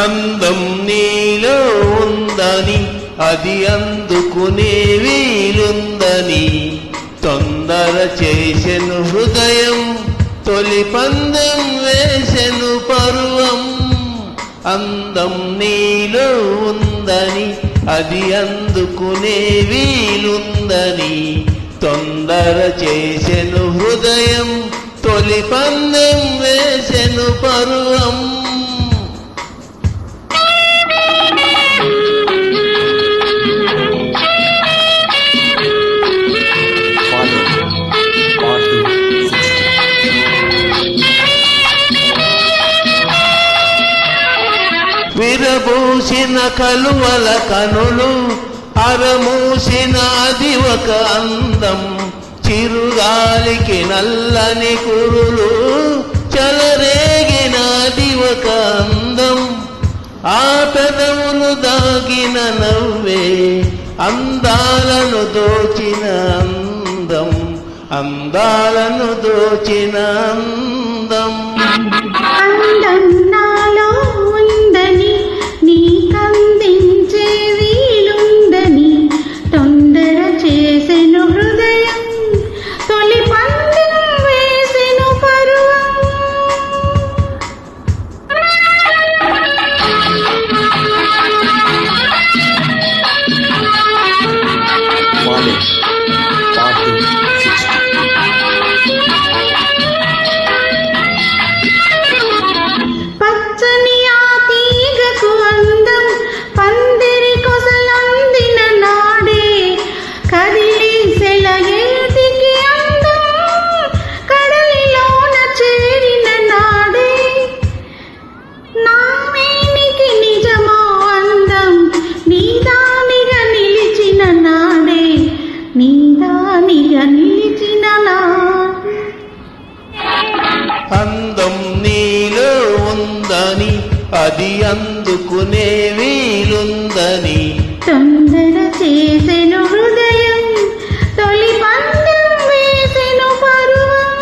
అందం నీలో ఉందని అది అందుకునే వీలుందని తొందర చేసెను హృదయం, తొలి పందెం వేసెను పరువం. అందం నీలో ఉందని అది అందుకునే వీలుందని తొందర చేసెను హృదయం, తొలి పందెం వేసెను పరువం. విరబూసిన కలువల కనులు, అరమూసిన అది ఒక అందం. చిరుగాలికి నల్లని కురులు, చలరేగిన అది ఒక అందం. ఆ పెదవులు దాగిన నవ్వే అందాలను దోచిన అందం, అందాలను దోచిన అందం. అందం నాలో ఉందని నీకందించే వీలుందని తొందర చేసెను హృదయం, తొలి పందెం వేసెను పరువం. పచ్చని ఆ తీగకు అందం, పందిరి కొసలందిన నాడే కదిలి సెలయేటికి అందం, కడలిలోన చేరిన నాడే నా మేనికి నిజమో అందం, నీదానిగా నిలిచిన నాడే, నీదానిగా నిలిచిన నాడే. అందం నీలో ఉందని అది అందుకునే వీలుందని తొందర చేసెను హృదయం, తొలి పందెం వేసెను పరువం.